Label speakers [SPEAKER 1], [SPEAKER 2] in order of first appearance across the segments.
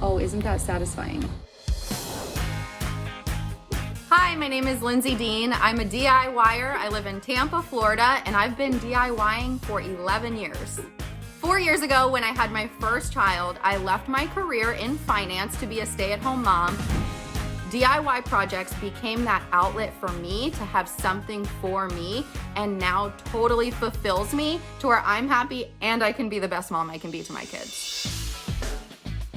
[SPEAKER 1] Oh, isn't that satisfying?
[SPEAKER 2] Hi, my name is Lindsay Dean. I'm a DIYer. I live in Tampa, Florida, and I've been DIYing for 11 years. 4 years ago, when I had my first child, I left my career in finance to be a stay-at-home mom. DIY projects became that outlet for me to have something for me, and now totally fulfills me to where I'm happy and I can be the best mom I can be to my kids.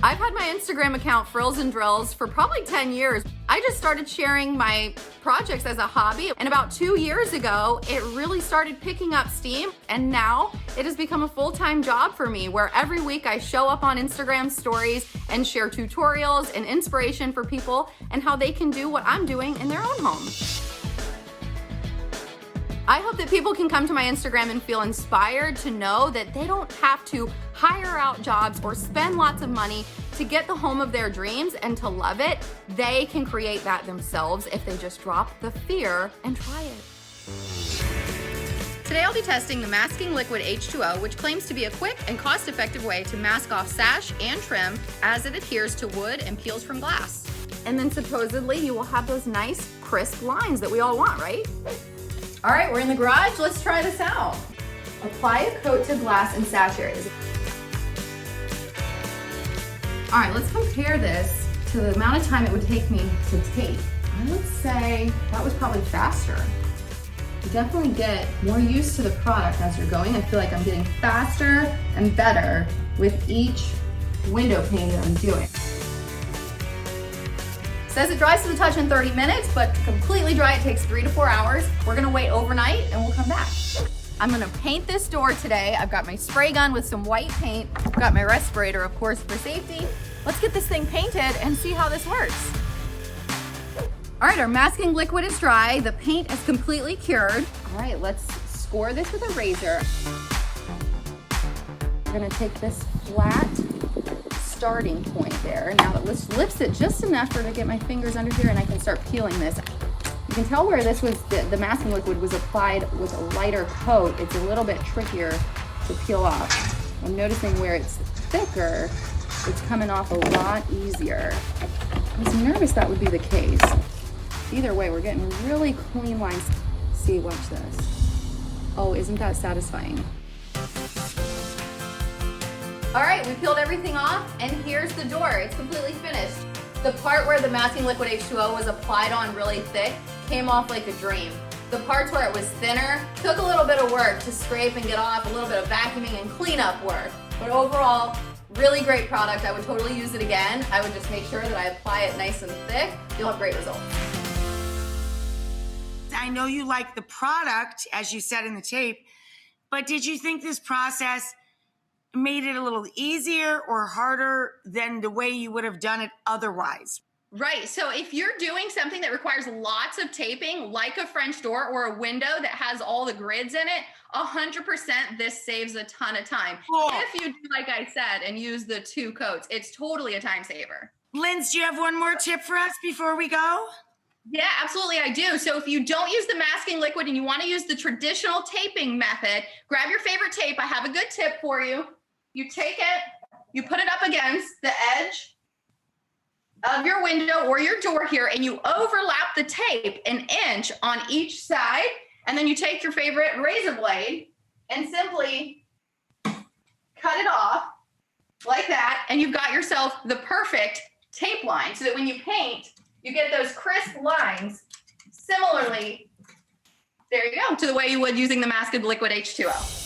[SPEAKER 2] I've had my Instagram account, frillsanddrills, for probably 10 years. I just started sharing my projects as a hobby, and about 2 years ago, it really started picking up steam, and now it has become a full-time job for me, where every week I show up on Instagram stories and share tutorials and inspiration for people and how they can do what I'm doing in their own home. I hope that people can come to my Instagram and feel inspired to know that they don't have to hire out jobs or spend lots of money to get the home of their dreams and to love it. They can create that themselves if they just drop the fear and try it. Today I'll be testing the masking liquid H2O, which claims to be a quick and cost-effective way to mask off sash and trim as it adheres to wood and peels from glass. And then supposedly you will have those nice crisp lines that we all want, right? All right, we're in the garage. Let's try this out. Apply a coat to glass and sash areas. All right, let's compare this to the amount of time it would take me to tape. I would say that was probably faster. You definitely get more used to the product as you're going. I feel like I'm getting faster and better with each window pane that I'm doing. Says it dries to the touch in 30 minutes, but to completely dry it takes 3 to 4 hours. We're gonna wait overnight and we'll come back. I'm gonna paint this door today. I've got my spray gun with some white paint. I've got my respirator, of course, for safety. Let's get this thing painted and see how this works. All right, our masking liquid is dry. The paint is completely cured. All right, let's score this with a razor. We're gonna take this flat starting point there. Now it lifts it just enough for to get my fingers under here and I can start peeling this. You can tell where this was, the masking liquid was applied with a lighter coat. It's a little bit trickier to peel off. I'm noticing where it's thicker, it's coming off a lot easier. I was nervous that would be the case. Either way, we're getting really clean lines. See, watch this. Oh, isn't that satisfying? All right, we peeled everything off, and here's the door. It's completely finished. The part where the masking liquid H2O was applied on really thick came off like a dream. The parts where it was thinner took a little bit of work to scrape and get off, a little bit of vacuuming and cleanup work. But overall, really great product. I would totally use it again. I would just make sure that I apply it nice and thick. You'll have great results.
[SPEAKER 3] I know you like the product, as you said in the tape, but did you think this process made it a little easier or harder than the way you would have done it otherwise?
[SPEAKER 2] Right, so if you're doing something that requires lots of taping, like a French door or a window that has all the grids in it, 100% this saves a ton of time.
[SPEAKER 3] Cool.
[SPEAKER 2] If you do, like I said, and use the 2 coats, it's totally a time saver.
[SPEAKER 3] Linz, do you have one more tip for us before we go?
[SPEAKER 2] Yeah, absolutely, I do. So if you don't use the masking liquid and you want to use the traditional taping method, grab your favorite tape. I have a good tip for you. You take it, you put it up against the edge of your window or your door here, and you overlap the tape 1 inch on each side, and then you take your favorite razor blade and simply cut it off like that, and you've got yourself the perfect tape line so that when you paint, you get those crisp lines similarly, there you go, to the way you would using the masking liquid H2O.